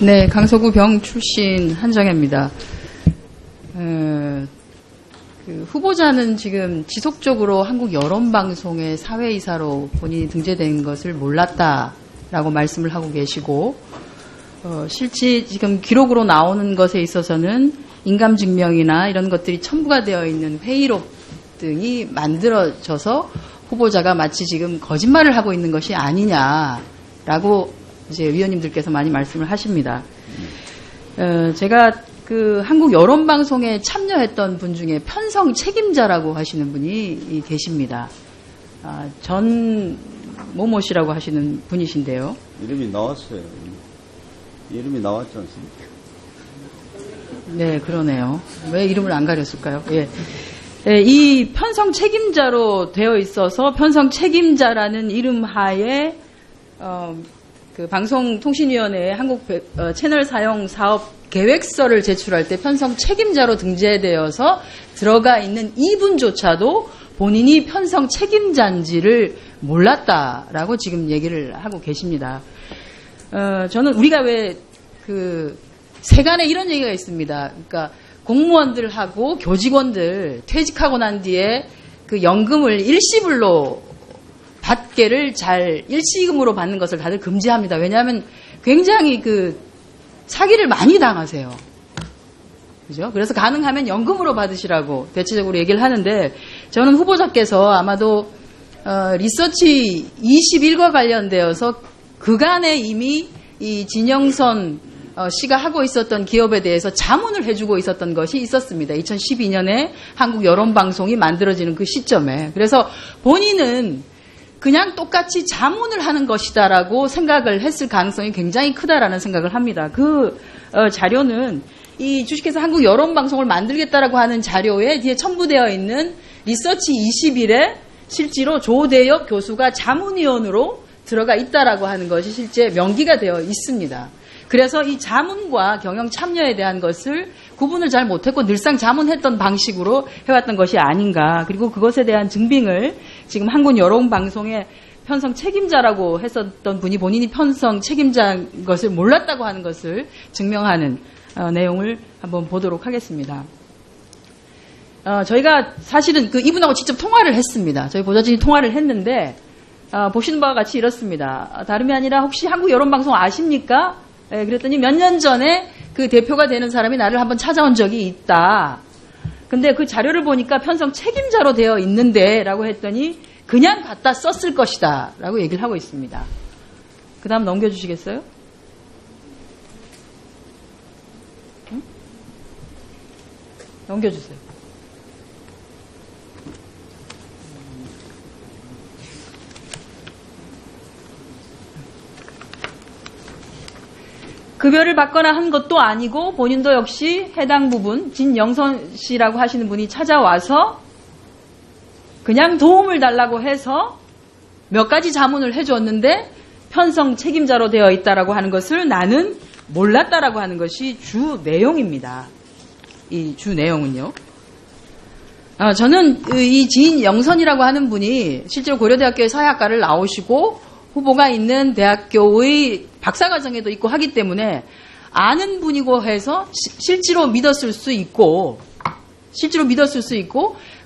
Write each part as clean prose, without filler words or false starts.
네, 강서구 병 출신 한정혜입니다. 후보자는 지금 지속적으로 한국 여론방송의 사회이사로 본인이 등재된 것을 몰랐다라고 말씀을 하고 계시고, 실제 지금 기록으로 나오는 것에 있어서는 인감증명이나 이런 것들이 첨부가 되어 있는 회의록 등이 만들어져서 후보자가 마치 지금 거짓말을 하고 있는 것이 아니냐라고 이제 위원님들께서 많이 말씀을 하십니다. 제가 그 한국 여론방송에 참여했던 분 중에 편성 책임자라고 하시는 분이 계십니다. 전 모모 씨라고 하시는 분이신데요. 이름이 나왔어요. 이름이 나왔지 않습니까? 네, 그러네요. 왜 이름을 안 가렸을까요? 예. 예, 이 편성 책임자로 되어 있어서 편성 책임자라는 이름 하에 그 방송통신위원회에 한국 채널 사용 사업 계획서를 제출할 때 편성 책임자로 등재되어서 들어가 있는 이분조차도 본인이 편성 책임자인지를 몰랐다라고 지금 얘기를 하고 계십니다. 저는 우리가 왜 그 세간에 이런 얘기가 있습니다. 그러니까 공무원들하고 교직원들 퇴직하고 난 뒤에 그 연금을 일시불로 받게를 잘 일시금으로 받는 것을 다들 금지합니다. 왜냐하면 굉장히 그 사기를 많이 당하세요. 그죠? 그래서 가능하면 연금으로 받으시라고 대체적으로 얘기를 하는데, 저는 후보자께서 아마도 리서치 21과 관련되어서 그간에 이미 이 진영선 씨가 하고 있었던 기업에 대해서 자문을 해주고 있었던 것이 있었습니다. 2012년에 한국 여론방송이 만들어지는 그 시점에. 그래서 본인은 그냥 똑같이 자문을 하는 것이다라고 생각을 했을 가능성이 굉장히 크다라는 생각을 합니다. 그 자료는 이 주식회사 한국 여론방송을 만들겠다라고 하는 자료에 뒤에 첨부되어 있는 리서치 21에 실제로 조대엽 교수가 자문위원으로 들어가 있다라고 하는 것이 실제 명기가 되어 있습니다. 그래서 이 자문과 경영 참여에 대한 것을 구분을 잘 못했고 늘상 자문했던 방식으로 해왔던 것이 아닌가. 그리고 그것에 대한 증빙을 지금 한국 여론방송의 편성 책임자라고 했었던 분이 본인이 편성 책임자인 것을 몰랐다고 하는 것을 증명하는 내용을 한번 보도록 하겠습니다. 저희가 사실은 그 이분하고 직접 통화를 했습니다. 저희 보좌진이 통화를 했는데 보시는 바와 같이 이렇습니다. 다름이 아니라 혹시 한국 여론방송 아십니까? 네, 그랬더니 몇 년 전에 그 대표가 되는 사람이 나를 한번 찾아온 적이 있다. 근데 그 자료를 보니까 편성 책임자로 되어 있는데 라고 했더니 그냥 갖다 썼을 것이다 라고 얘기를 하고 있습니다. 그 다음 넘겨주시겠어요? 응? 넘겨주세요. 급여를 받거나 한 것도 아니고 본인도 역시 해당 부분 진영선 씨라고 하시는 분이 찾아와서 그냥 도움을 달라고 해서 몇 가지 자문을 해줬는데 편성 책임자로 되어 있다라고 하는 것을 나는 몰랐다라고 하는 것이 주 내용입니다. 이 주 내용은요. 저는 이 진영선이라고 하는 분이 실제로 고려대학교의 사회학과를 나오시고 후보가 있는 대학교의 박사과정에도 있고 하기 때문에 아는 분이고 해서 실제로 믿었을 수 있고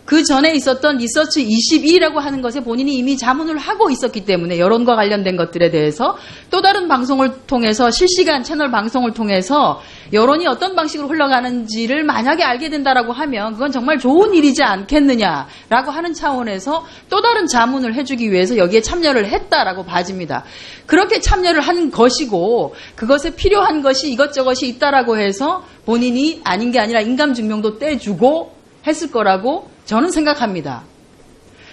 그 전에 있었던 리서치 22라고 하는 것에 본인이 이미 자문을 하고 있었기 때문에 여론과 관련된 것들에 대해서 또 다른 방송을 통해서 실시간 채널 방송을 통해서 여론이 어떤 방식으로 흘러가는지를 만약에 알게 된다라고 하면 그건 정말 좋은 일이지 않겠느냐라고 하는 차원에서 또 다른 자문을 해주기 위해서 여기에 참여를 했다라고 봐집니다. 그렇게 참여를 한 것이고 그것에 필요한 것이 이것저것이 있다라고 해서 본인이 아닌 게 아니라 인감증명도 떼주고 했을 거라고 저는 생각합니다.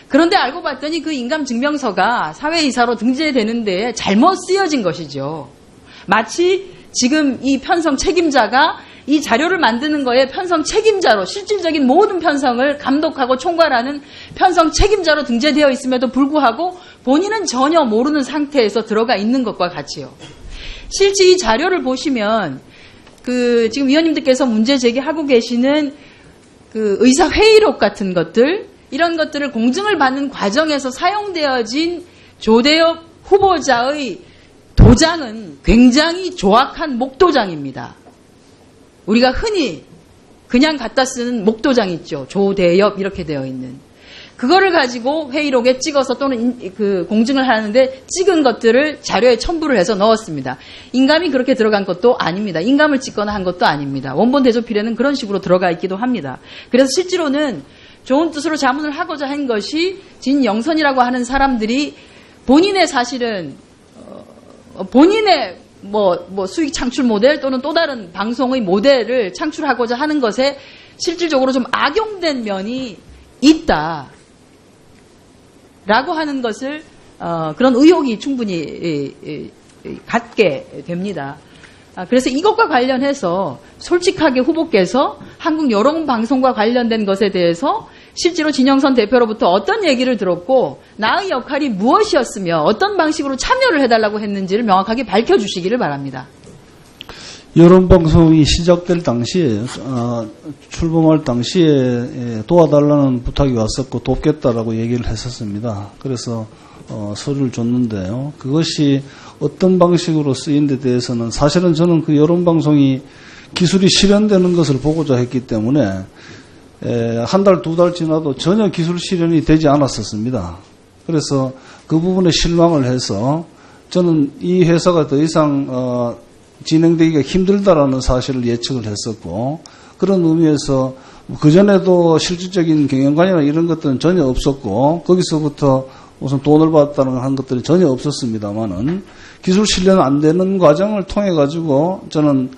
그런데 알고 봤더니 그 인감증명서가 사회이사로 등재되는 데에 잘못 쓰여진 것이죠. 마치 지금 이 편성 책임자가 이 자료를 만드는 거에 편성 책임자로 실질적인 모든 편성을 감독하고 총괄하는 편성 책임자로 등재되어 있음에도 불구하고 본인은 전혀 모르는 상태에서 들어가 있는 것과 같이요. 실제 이 자료를 보시면 그 지금 위원님들께서 문제 제기하고 계시는 그 의사 회의록 같은 것들 이런 것들을 공증을 받는 과정에서 사용되어진 조대엽 후보자의 도장은 굉장히 조악한 목도장입니다. 우리가 흔히 그냥 갖다 쓰는 목도장 있죠. 조대엽 이렇게 되어 있는. 그거를 가지고 회의록에 찍어서 또는 공증을 하는데 찍은 것들을 자료에 첨부를 해서 넣었습니다. 인감이 그렇게 들어간 것도 아닙니다. 인감을 찍거나 한 것도 아닙니다. 원본 대조필에는 그런 식으로 들어가 있기도 합니다. 그래서 실제로는 좋은 뜻으로 자문을 하고자 한 것이 진영선이라고 하는 사람들이 본인의 사실은 본인의 수익 창출 모델 또는 또 다른 방송의 모델을 창출하고자 하는 것에 실질적으로 좀 악용된 면이 있다. 라고 하는 것을 그런 의혹이 충분히 갖게 됩니다. 그래서 이것과 관련해서 솔직하게 후보께서 한국 여론방송과 관련된 것에 대해서 실제로 진영선 대표로부터 어떤 얘기를 들었고 나의 역할이 무엇이었으며 어떤 방식으로 참여를 해달라고 했는지를 명확하게 밝혀주시기를 바랍니다. 여론방송이 시작될 당시에 출범할 당시에 도와달라는 부탁이 왔었고 돕겠다라고 얘기를 했었습니다. 그래서 서류를 줬는데요. 그것이 어떤 방식으로 쓰인 데 대해서는 사실은 저는 그 여론방송이 기술이 실현되는 것을 보고자 했기 때문에 한 달, 두 달 지나도 전혀 기술 실현이 되지 않았었습니다. 그래서 그 부분에 실망을 해서 저는 이 회사가 더 이상 진행되기가 힘들다라는 사실을 예측을 했었고 그런 의미에서 그전에도 실질적인 경영관이나 이런 것들은 전혀 없었고 거기서부터 우선 돈을 받았다는 한 것들이 전혀 없었습니다만은 기술 실현 안 되는 과정을 통해 가지고 저는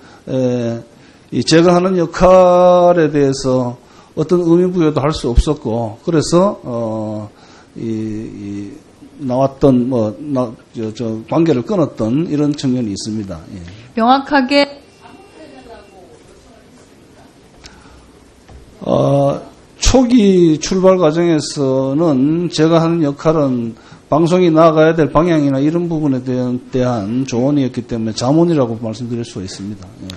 제가 하는 역할에 대해서 어떤 의미부여도 할 수 없었고 그래서 나왔던 관계를 끊었던 이런 측면이 있습니다. 예. 명확하게 초기 출발 과정에서는 제가 하는 역할은 방송이 나아가야 될 방향이나 이런 부분에 대한 조언이었기 때문에 자문이라고 말씀드릴 수가 있습니다. 예.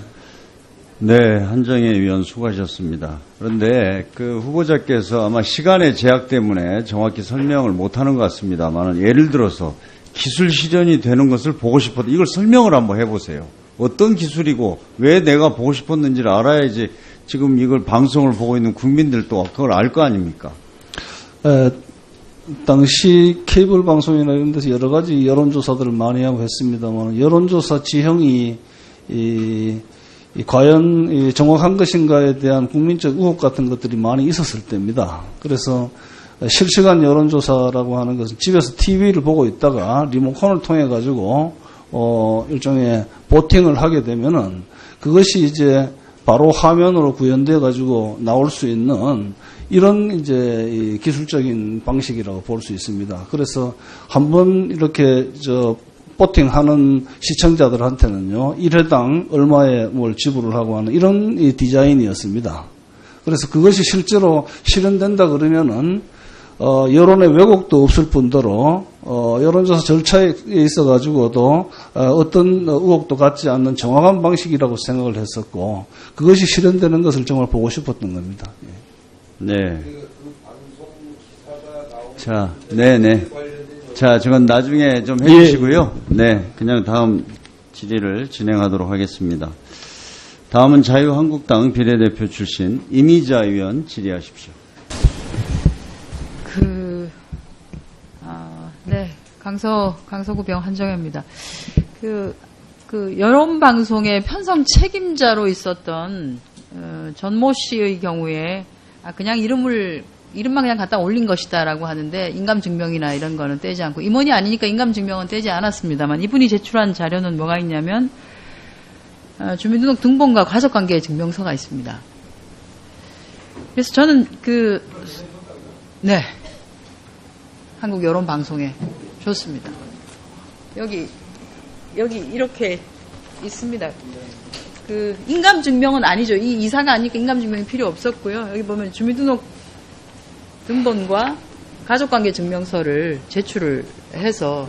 네, 한정혜 위원 수고하셨습니다. 그런데 그 후보자께서 아마 시간의 제약 때문에 정확히 설명을 못하는 것 같습니다만 예를 들어서 기술 실현이 되는 것을 보고 싶어도 이걸 설명을 한번 해보세요. 어떤 기술이고 왜 내가 보고 싶었는지를 알아야지 지금 이걸 방송을 보고 있는 국민들도 그걸 알 거 아닙니까? 당시 케이블 방송이나 이런 데서 여러 가지 여론조사들을 많이 하고 했습니다만 여론조사 지형이 과연 정확한 것인가에 대한 국민적 의혹 같은 것들이 많이 있었을 때입니다. 그래서 실시간 여론조사라고 하는 것은 집에서 TV를 보고 있다가 리모컨을 통해 가지고 일종의 보팅을 하게 되면은 그것이 이제 바로 화면으로 구현돼 가지고 나올 수 있는 이런 이제 기술적인 방식이라고 볼 수 있습니다. 그래서 한번 이렇게 보팅하는 시청자들한테는요 1회당 얼마의 뭘 지불을 하고 하는 이런 디자인이었습니다. 그래서 그것이 실제로 실현된다 그러면은 여론의 왜곡도 없을 뿐더러 여론조사 절차에 있어 가지고도 어떤 의혹도 갖지 않는 정확한 방식이라고 생각을 했었고 그것이 실현되는 것을 정말 보고 싶었던 겁니다. 네. 자, 네네. 자, 저건 나중에 좀 해주시고요. 네, 그냥 다음 질의를 진행하도록 하겠습니다. 다음은 자유한국당 비례대표 출신 이미자 의원 질의하십시오. 네, 강서구병 한정혜입니다. 여론방송의 편성 책임자로 있었던 전모 씨의 경우에 그냥 이름만 그냥 갖다 올린 것이다라고 하는데 인감증명이나 이런 거는 떼지 않고 임원이 아니니까 인감증명은 떼지 않았습니다만 이분이 제출한 자료는 뭐가 있냐면 주민등록 등본과 가족관계 증명서가 있습니다. 그래서 저는 네, 한국 여론방송에 좋습니다. 여기 이렇게 있습니다. 인감증명은 아니죠. 이 이사가 아니니까 인감증명이 필요 없었고요. 여기 보면 주민등록 등본과 가족관계 증명서를 제출을 해서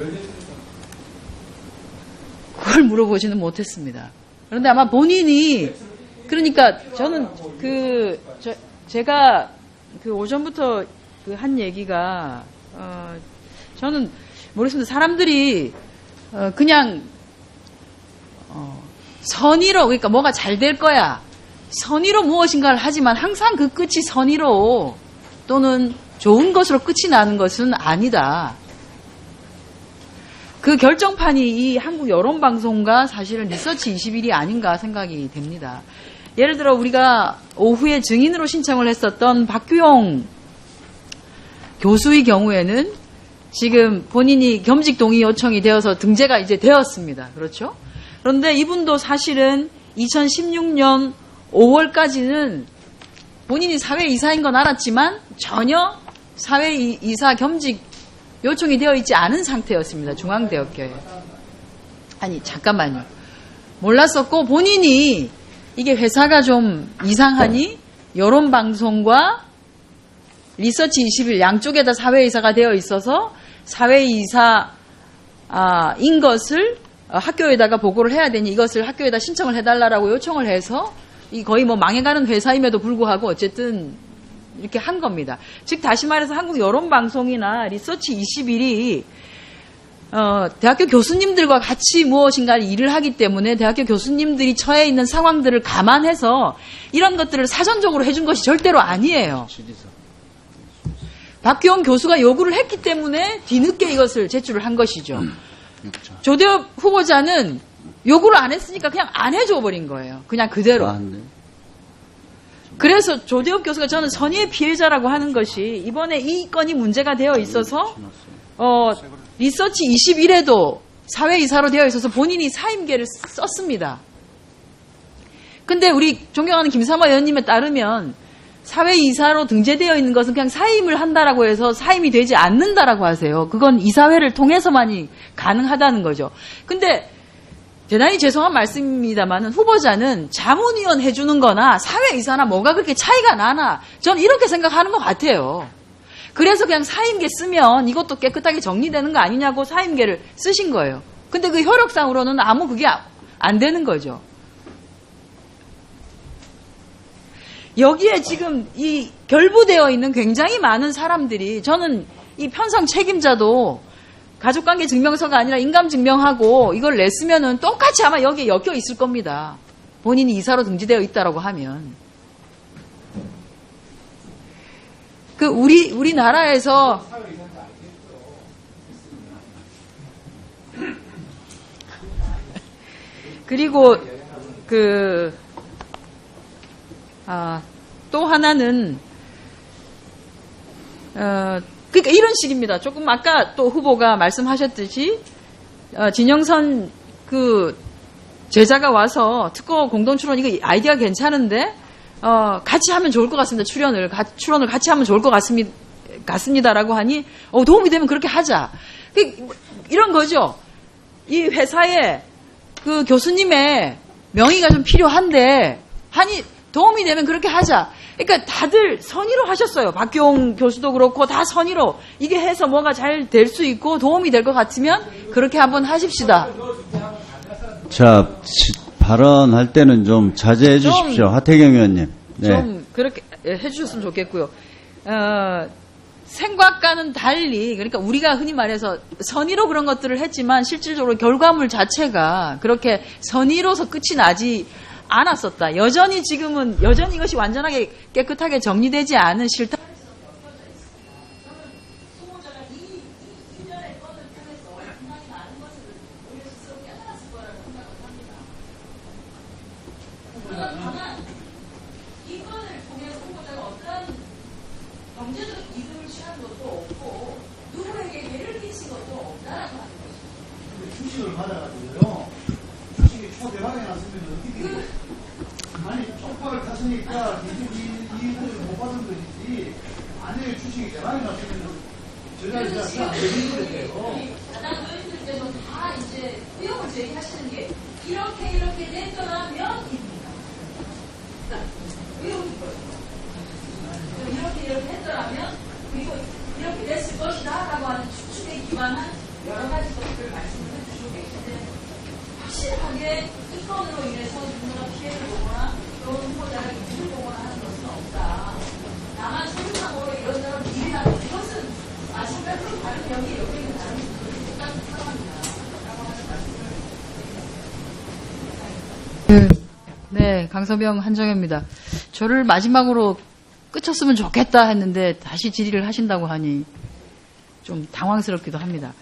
그걸 물어보지는 못했습니다. 그런데 아마 본인이 그러니까 저는 제가 오전부터 한 얘기가 저는 모르겠습니다. 사람들이 그냥 선의로, 그러니까 뭐가 잘 될 거야. 선의로 무엇인가를 하지만 항상 그 끝이 선의로 또는 좋은 것으로 끝이 나는 것은 아니다. 그 결정판이 이 한국 여론방송과 사실은 리서치 21이 아닌가 생각이 됩니다. 예를 들어 우리가 오후에 증인으로 신청을 했었던 박규용 교수의 경우에는 지금 본인이 겸직 동의 요청이 되어서 등재가 이제 되었습니다. 그렇죠? 그런데 이분도 사실은 2016년 5월까지는 본인이 사회이사인 건 알았지만 전혀 사회이사 겸직 요청이 되어 있지 않은 상태였습니다. 중앙대학교에. 아니 잠깐만요. 몰랐었고 본인이 이게 회사가 좀 이상하니 여론방송과 리서치 21 양쪽에다 사회이사가 되어 있어서 사회이사인 것을 학교에다가 보고를 해야 되니 이것을 학교에다 신청을 해달라고 요청을 해서 이 거의 뭐 망해가는 회사임에도 불구하고 어쨌든 이렇게 한 겁니다. 즉 다시 말해서 한국 여론방송이나 리서치 21이 대학교 교수님들과 같이 무엇인가를 일을 하기 때문에 대학교 교수님들이 처해 있는 상황들을 감안해서 이런 것들을 사전적으로 해준 것이 절대로 아니에요. 박규영 교수가 요구를 했기 때문에 뒤늦게 이것을 제출을 한 것이죠. 조대엽 후보자는 요구를 안 했으니까 그냥 안 해줘 버린 거예요. 그냥 그대로. 그래서 조대엽 교수가 저는 선의의 피해자라고 하는 것이 이번에 이 건이 문제가 되어 있어서 리서치 21에도 사회이사로 되어 있어서 본인이 사임계를 썼습니다. 근데 우리 존경하는 김삼화 의원님에 따르면 사회이사로 등재되어 있는 것은 그냥 사임을 한다라고 해서 사임이 되지 않는다라고 하세요. 그건 이사회를 통해서만이 가능하다는 거죠. 근데 대단히 죄송한 말씀입니다만 후보자는 자문위원 해주는 거나 사회이사나 뭐가 그렇게 차이가 나나 저는 이렇게 생각하는 것 같아요. 그래서 그냥 사임계 쓰면 이것도 깨끗하게 정리되는 거 아니냐고 사임계를 쓰신 거예요. 근데 그 효력상으로는 아무 그게 안 되는 거죠. 여기에 지금 이 결부되어 있는 굉장히 많은 사람들이 저는 이 편성 책임자도 가족관계 증명서가 아니라 인감증명하고 이걸 냈으면은 똑같이 아마 여기에 엮여 있을 겁니다. 본인이 이사로 등재되어 있다라고 하면. 그 우리나라에서 그리고 또 하나는 그러니까 이런 식입니다. 조금 아까 또 후보가 말씀하셨듯이 진영선 그 제자가 와서 특허 공동 출원 이거 아이디어 괜찮은데 같이 하면 좋을 것 같습니다. 출연을 같이 하면 좋을 것 같습니다라고 하니 도움이 되면 그렇게 하자. 이런 거죠. 이 회사에 그 교수님의 명의가 좀 필요한데 하니 도움이 되면 그렇게 하자. 그러니까 다들 선의로 하셨어요. 박기용 교수도 그렇고 다 선의로 이게 해서 뭐가 잘 될 수 있고 도움이 될 것 같으면 그렇게 한번 하십시다. 자, 발언할 때는 좀 자제해 주십시오. 하태경 의원님. 네. 좀 그렇게 해주셨으면 좋겠고요. 생각과는 달리 그러니까 우리가 흔히 말해서 선의로 그런 것들을 했지만 실질적으로 결과물 자체가 그렇게 선의로서 끝이 나지 않았었다. 여전히 이것이 완전하게 깨끗하게 정리되지 않은 실타. 주식을 받아가지고요. 주식이 초대박에 났으면 어떻게 아니 쪽박을 탔으니까 이익을 못 받은 것이지 만약에 주식이 대박에 났으면 저희가 잘안 되는 거예요. 야당 의원님들께서 다 이제 의혹을 제기하시는 게 이렇게 됐더라면입니다. 의혹인 거예요. 이렇게 했더라면 그리고 이렇게 됐을 것이다라고 하는 추측에 기반한 여러 가지 것들을 말씀을 해주시고 계신데 확실하게 이 건으로 인해서 누군가 피해를 보거나 또는 후보자가 이익을 보거나 하는 것은 없다. 다만 소유상으로 이런저런 일이라는 이것은 마찬가지로 다른 여기에 여기는 다른 분들이 똑같은 상황이다. 라고 하는 말씀을 드립니다. 네, 강서병 한정혜입니다. 저를 마지막으로 끝쳤으면 좋겠다 했는데 다시 질의를 하신다고 하니 좀 당황스럽기도 합니다.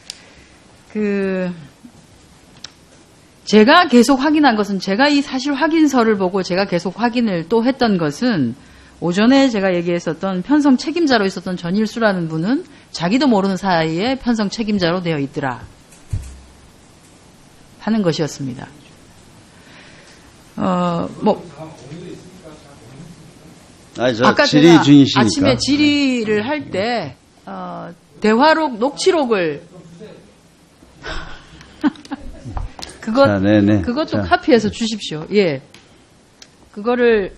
제가 계속 확인한 것은, 제가 이 사실 확인서를 보고 제가 계속 확인을 또 했던 것은, 오전에 제가 얘기했었던 편성 책임자로 있었던 전일수라는 분은 자기도 모르는 사이에 편성 책임자로 되어 있더라 하는 것이었습니다. 아까 질의 제가 중이시니까. 아침에 질의를 할 때 대화록 녹취록을 그것도 카피해서 주십시오. 예, 그거를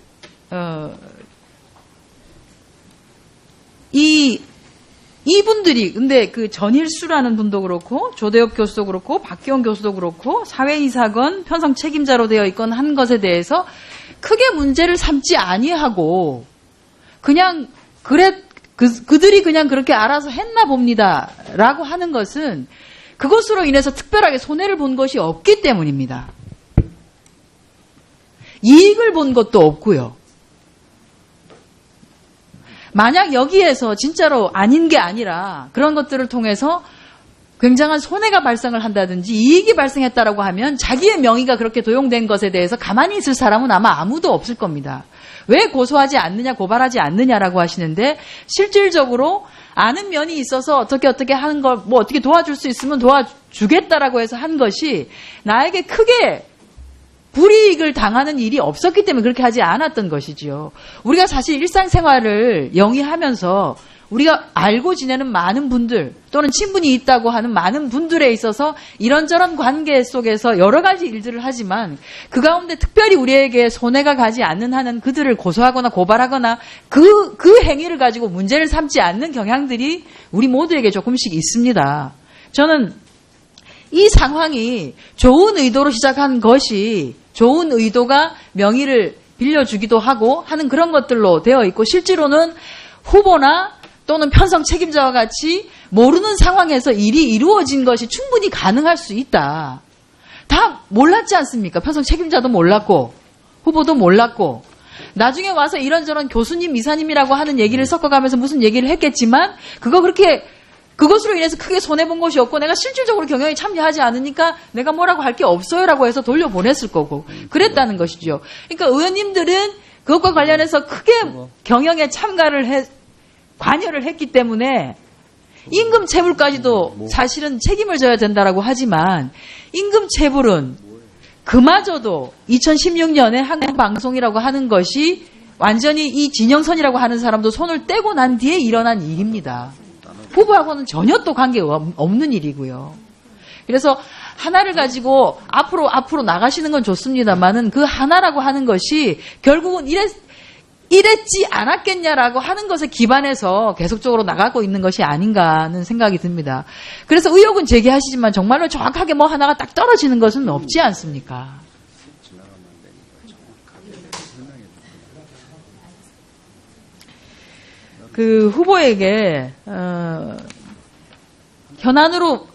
이분들이, 근데 그 전일수라는 분도 그렇고, 조대엽 교수도 그렇고, 박기영 교수도 그렇고, 사회이사건, 편성 책임자로 되어 있건 한 것에 대해서 크게 문제를 삼지 아니하고, 그냥, 그들이 그냥 그렇게 알아서 했나 봅니다. 라고 하는 것은, 그것으로 인해서 특별하게 손해를 본 것이 없기 때문입니다. 이익을 본 것도 없고요. 만약 여기에서 진짜로 아닌 게 아니라 그런 것들을 통해서 굉장한 손해가 발생을 한다든지 이익이 발생했다라고 하면 자기의 명의가 그렇게 도용된 것에 대해서 가만히 있을 사람은 아마 아무도 없을 겁니다. 왜 고소하지 않느냐, 고발하지 않느냐라고 하시는데, 실질적으로 아는 면이 있어서 어떻게 하는 걸, 어떻게 도와줄 수 있으면 도와주겠다라고 해서 한 것이 나에게 크게 불이익을 당하는 일이 없었기 때문에 그렇게 하지 않았던 것이지요. 우리가 사실 일상생활을 영위하면서 우리가 알고 지내는 많은 분들, 또는 친분이 있다고 하는 많은 분들에 있어서 이런저런 관계 속에서 여러 가지 일들을 하지만, 그 가운데 특별히 우리에게 손해가 가지 않는 한은 그들을 고소하거나 고발하거나 그 행위를 가지고 문제를 삼지 않는 경향들이 우리 모두에게 조금씩 있습니다. 저는 이 상황이 좋은 의도로 시작한 것이, 좋은 의도가 명의를 빌려주기도 하고 하는 그런 것들로 되어 있고, 실제로는 후보나 또는 편성 책임자와 같이 모르는 상황에서 일이 이루어진 것이 충분히 가능할 수 있다. 다 몰랐지 않습니까? 편성 책임자도 몰랐고 후보도 몰랐고, 나중에 와서 이런저런 교수님, 이사님이라고 하는 얘기를 섞어가면서 무슨 얘기를 했겠지만, 그것으로 인해서 크게 손해본 것이 없고, 내가 실질적으로 경영에 참여하지 않으니까 내가 뭐라고 할 게 없어요 라고 해서 돌려보냈을 거고 그랬다는 것이죠. 그러니까 의원님들은 그것과 관련해서 크게 경영에 관여를 했기 때문에 임금 체불까지도 사실은 책임을 져야 된다라고 하지만, 임금 체불은 그마저도 2016년에 한국방송이라고 하는 것이 완전히 이 진영선이라고 하는 사람도 손을 떼고 난 뒤에 일어난 일입니다. 후보하고는 전혀 또 관계가 없는 일이고요. 그래서 하나를 가지고 앞으로 나가시는 건 좋습니다만은, 그 하나라고 하는 것이 결국은 이랬지 않았겠냐라고 하는 것에 기반해서 계속적으로 나가고 있는 것이 아닌가 하는 생각이 듭니다. 그래서 의혹은 제기하시지만 정말로 정확하게 하나가 딱 떨어지는 것은 없지 않습니까? 그 후보에게 현안으로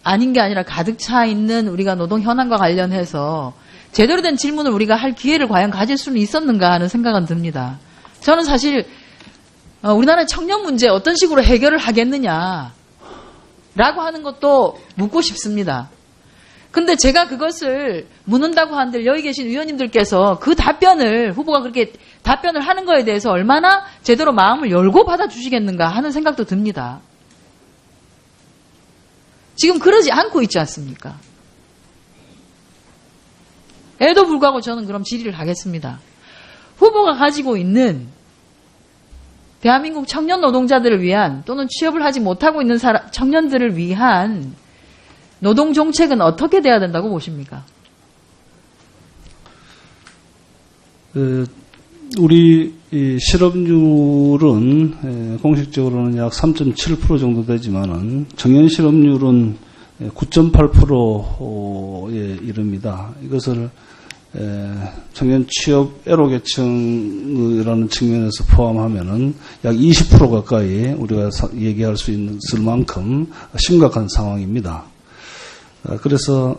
아닌 게 아니라 가득 차 있는 우리가 노동 현안과 관련해서 제대로 된 질문을 우리가 할 기회를 과연 가질 수는 있었는가 하는 생각은 듭니다. 저는 사실 우리나라의 청년 문제 어떤 식으로 해결을 하겠느냐라고 하는 것도 묻고 싶습니다. 근데 제가 그것을 묻는다고 하는데 여기 계신 의원님들께서 그 후보가 그렇게 답변을 하는 거에 대해서 얼마나 제대로 마음을 열고 받아주시겠는가 하는 생각도 듭니다. 지금 그러지 않고 있지 않습니까? 에도 불구하고 저는 그럼 질의를 하겠습니다. 후보가 가지고 있는 대한민국 청년 노동자들을 위한, 또는 취업을 하지 못하고 있는 청년들을 위한 노동 정책은 어떻게 돼야 된다고 보십니까? 우리 실업률은 공식적으로는 약 3.7% 정도 되지만은 청년 실업률은 9.8%에 이릅니다. 이것을 청년 취업 애로계층이라는 측면에서 포함하면은 약 20% 가까이 우리가 얘기할 수 있을 만큼 심각한 상황입니다. 그래서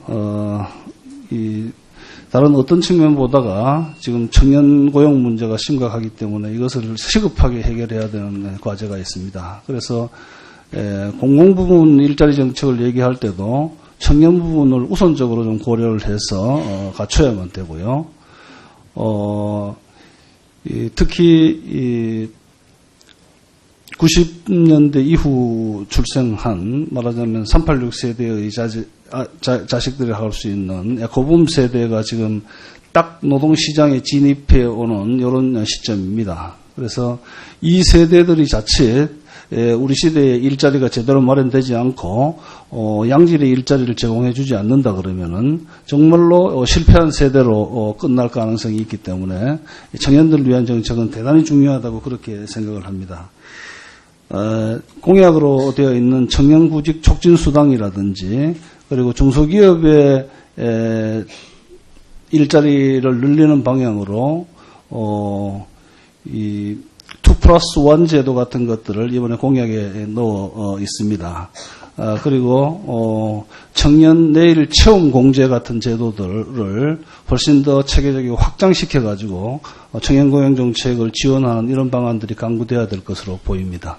다른 어떤 측면보다가 지금 청년 고용 문제가 심각하기 때문에 이것을 시급하게 해결해야 되는 과제가 있습니다. 그래서 공공부문 일자리 정책을 얘기할 때도 청년 부분을 우선적으로 좀 고려를 해서 갖춰야만 되고요. 특히 90년대 이후 출생한 말하자면 386 세대의 자식들이 할 수 있는 고붐 세대가 지금 딱 노동시장에 진입해 오는 이런 시점입니다. 그래서 이 세대들이 자칫 우리 시대에 일자리가 제대로 마련되지 않고 양질의 일자리를 제공해 주지 않는다 그러면은 정말로 실패한 세대로 끝날 가능성이 있기 때문에 청년들을 위한 정책은 대단히 중요하다고 그렇게 생각을 합니다. 공약으로 되어 있는 청년구직 촉진수당이라든지 그리고 중소기업의 일자리를 늘리는 방향으로 이 2+1 제도 같은 것들을 이번에 공약에 넣어 있습니다. 그리고 청년 내일 체험 공제 같은 제도들을 훨씬 더 체계적이고 확장시켜 가지고 청년 고용 정책을 지원하는 이런 방안들이 강구돼야 될 것으로 보입니다.